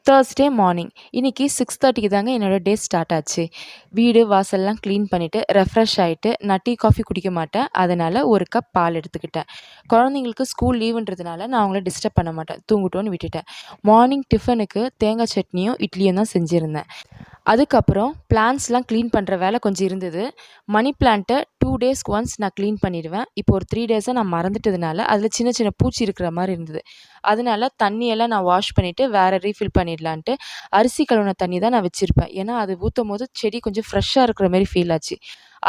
Thursday morning இன்றைக்கி 6:30க்கு தாங்க என்னோடய டே ஸ்டார்ட் ஆச்சு. வீடு வாசல்லாம் க்ளீன் பண்ணிவிட்டு ரெஃப்ரெஷ் ஆகிட்டு நான் டீ காஃபி குடிக்க மாட்டேன். அதனால் ஒரு கப் பால் எடுத்துக்கிட்டேன். குழந்தைங்களுக்கு ஸ்கூல் லீவுன்றதுனால நான் அவங்கள டிஸ்டர்ப் பண்ண மாட்டேன், தூங்கட்டும்னு விட்டுட்டேன். மார்னிங் டிஃபனுக்கு தேங்காய் சட்னியும் இட்லியும் தான் செஞ்சுருந்தேன். அதுக்கப்புறம் பிளான்ட்ஸ்லாம் க்ளீன் பண்ணுற வேலை கொஞ்சம் இருந்தது. மணி பிளான்ட்டை 2 டேஸ்க்கு ஒன்ஸ் நான் க்ளீன் பண்ணிடுவேன். இப்போ ஒரு 3 டேஸாக நான் மறந்துட்டதுனால அதில் சின்ன சின்ன பூச்சி இருக்கிற மாதிரி இருந்தது. அதனால தண்ணியெல்லாம் நான் வாஷ் பண்ணிவிட்டு வேறு ரீஃபில் பண்ணிடலான்ட்டு அரிசி கழுவின தண்ணி தான் நான் வச்சுருப்பேன். ஏன்னா அது ஊற்றும் போது செடி கொஞ்சம் ஃப்ரெஷ்ஷாக இருக்கிற மாதிரி ஃபீல் ஆச்சு.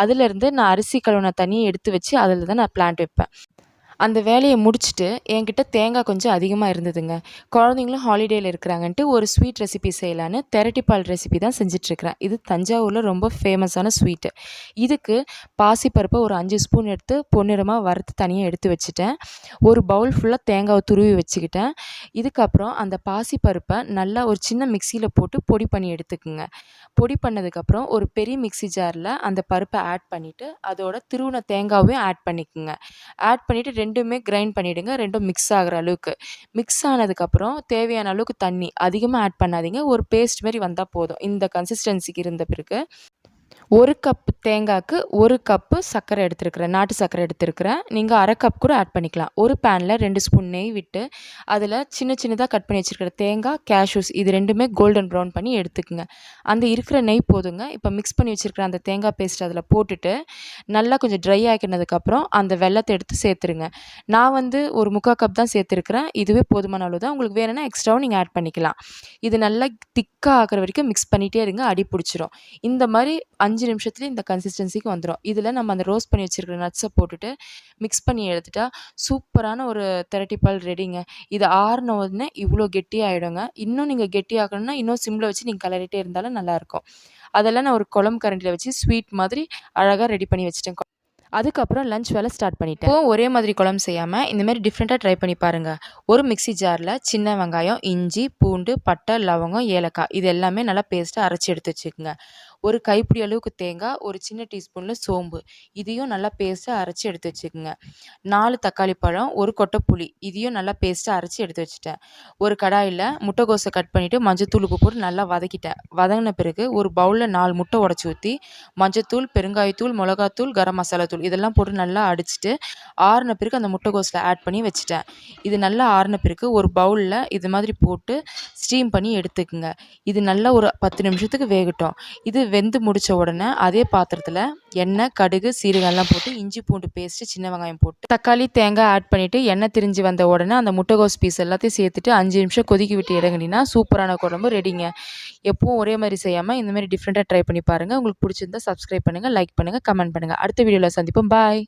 அதுலேருந்து நான் அரிசி கழுவின தண்ணியை எடுத்து வச்சு அதில் தான் நான் பிளான்ட் வைப்பேன். அந்த வேலையை முடிச்சுட்டு என்கிட்ட தேங்காய் கொஞ்சம் அதிகமாக இருந்ததுங்க. குழந்தைங்களும் ஹாலிடேயில் இருக்கிறாங்கன்ட்டு ஒரு ஸ்வீட் ரெசிபி செய்யலான்னு திரட்டிப்பால் ரெசிபி தான் செஞ்சிட்ருக்கிறேன். இது தஞ்சாவூரில் ரொம்ப ஃபேமஸான ஸ்வீட்டு. இதுக்கு பாசிப்பருப்பை ஒரு 5 ஸ்பூன் எடுத்து பொன்னிறமாக வறுத்து தனியாக எடுத்து வச்சுட்டேன். ஒரு பவுல் ஃபுல்லாக தேங்காவை துருவி வச்சுக்கிட்டேன். இதுக்கப்புறம் அந்த பாசிப்பருப்பை நல்லா ஒரு சின்ன மிக்சியில் போட்டு பொடி பண்ணி எடுத்துக்குங்க. பொடி பண்ணதுக்கப்புறம் ஒரு பெரிய மிக்சி ஜாரில் அந்த பருப்பை ஆட் பண்ணிவிட்டு அதோட துருவின தேங்காவையும் ஆட் பண்ணிக்கோங்க. ஆட் பண்ணிவிட்டு ரெண்டுமே கிரைண்ட் பண்ணிவிடுங்க. ரெண்டும் மிக்ஸ் ஆகிற அளவுக்கு. மிக்ஸ் ஆனதுக்கப்புறம் தேவையான அளவுக்கு தண்ணி அதிகமாக ஆட் பண்ணாதீங்க. ஒரு பேஸ்ட் மாதிரி வந்தால் போதும். இந்த கன்சிஸ்டன்சிக்கு இருந்த பிறகு 1 கப் தேங்காய்க்கு 1 கப்பு சர்க்கரை எடுத்துருக்கிறேன். நாட்டு சர்க்கரை எடுத்துருக்கிறேன். நீங்கள் 1/2 கப் கூட ஆட் பண்ணிக்கலாம். ஒரு பேனில் 2 ஸ்பூன் நெய் விட்டு அதில் சின்ன சின்னதாக கட் பண்ணி வச்சுருக்கிற தேங்காய், கேஷ்யூஸ் இது ரெண்டுமே கோல்டன் ப்ரௌன் பண்ணி எடுத்துக்குங்க. அந்த இருக்கிற நெய் போதுங்க. இப்போ மிக்ஸ் பண்ணி வச்சுருக்கிற அந்த தேங்காய் பேஸ்ட் அதில் போட்டுட்டு நல்லா கொஞ்சம் ட்ரை ஆக்கினதுக்கப்புறம் அந்த வெல்லத்தை எடுத்து சேர்த்துருங்க. நான் ஒரு 3/4 கப் தான் சேர்த்துருக்கிறேன். இதுவே போதுமான அளவு தான். உங்களுக்கு வேணும்னா எக்ஸ்ட்ராவும் நீங்கள் ஆட் பண்ணிக்கலாம். இது நல்லா திக்காக ஆகிற வரைக்கும் மிக்ஸ் பண்ணிகிட்டே இருங்க. அடி பிடிச்சிரும். இந்த மாதிரி 5 நிமிஷத்துலேயே இந்த கன்சிஸ்டன்சிக்கு வந்துடும். இதில் நம்ம அந்த ரோஸ்ட் பண்ணி வச்சுருக்கிற நட்ஸை போட்டுட்டு மிக்ஸ் பண்ணி எடுத்துட்டா சூப்பரான ஒரு திரட்டிப்பால் ரெடிங்க. இது ஆறின உடனே இவ்வளோ கெட்டியாகிடுங்க. இன்னும் நீங்கள் கெட்டியாக்கணும்னா இன்னும் சிம்மில் வச்சு நீங்கள் கிளறிட்டே இருந்தாலும் நல்லாயிருக்கும். அதெல்லாம் நான் ஒரு குழம்பு கரண்டியில் வச்சு ஸ்வீட் மாதிரி அழகாக ரெடி பண்ணி வச்சுட்டேன். அதுக்கப்புறம் லஞ்ச் வேலை ஸ்டார்ட் பண்ணிட்டேன். இப்போது ஒரே மாதிரி குழம்பு செய்யாமல் இந்தமாதிரி டிஃப்ரெண்ட்டாக ட்ரை பண்ணி பாருங்கள். ஒரு மிக்சி ஜாரில் சின்ன வெங்காயம், இஞ்சி, பூண்டு, பட்டை, லவங்கம், ஏலக்காய் இது எல்லாமே நல்லா பேஸ்ட்டாக அரைச்சி எடுத்து வச்சுக்கோங்க. ஒரு கைப்பிடி அளவுக்கு தேங்காய், ஒரு சின்ன டீஸ்பூனில் சோம்பு இதையும் நல்லா பேஸ்ட்டாக அரைச்சி எடுத்து வச்சுக்கோங்க. 4 தக்காளி பழம், ஒரு கொட்டை புளி இதையும் நல்லா பேஸ்ட்டாக அரைச்சி எடுத்து வச்சுட்டேன். ஒரு கடாயில் முட்டைகோஸை கட் பண்ணிவிட்டு மஞ்சத்தூள் உப்பு போட்டு நல்லா வதக்கிட்டேன். வதங்கின பிறகு ஒரு பவுலில் 4 முட்டை உடச்சி ஊற்றி மஞ்சத்தூள், பெருங்காயத்தூள், மிளகாத்தூள், கரம் மசாலா தூள் இதெல்லாம் போட்டு நல்லா அடிச்சுட்டு ஆறின பிறகு அந்த முட்டைகோஸில் ஆட் பண்ணி வச்சுட்டேன். இது நல்லா ஆறின பிறகு ஒரு பவுலில் இது மாதிரி போட்டு ஸ்டீம் பண்ணி எடுத்துக்குங்க. இது நல்லா ஒரு 10 நிமிஷத்துக்கு வேகட்டும். இது வெந்து முடித்த உடனே அதே பாத்திரத்தில் எண்ணெய், கடுகு, சீரகம்லாம் போட்டு இஞ்சி பூண்டு பேஸ்ட்டு, சின்ன வெங்காயம் போட்டு தக்காளி, தேங்காய் ஆட் பண்ணிவிட்டு எண்ணெய் திரிஞ்சு வந்த உடனே அந்த முட்டைகோஸ் பீஸ் எல்லாத்தையும் சேர்த்துட்டு 5 நிமிஷம் கொதிக்க விட்டு இறங்குனீங்கன்னா சூப்பரான குழம்பு ரெடிங்க. எப்பவும் ஒரே மாதிரி செய்யாமல் இந்தமாதிரி டிஃப்ரெண்ட்டாக ட்ரை பண்ணி பாருங்கள். உங்களுக்கு பிடிச்சிருந்தா சப்ஸ்கிரைப் பண்ணுங்கள், லைக் பண்ணுங்கள், கமெண்ட் பண்ணுங்கள். அடுத்த வீடியோவில் சந்திப்போம். பாய்.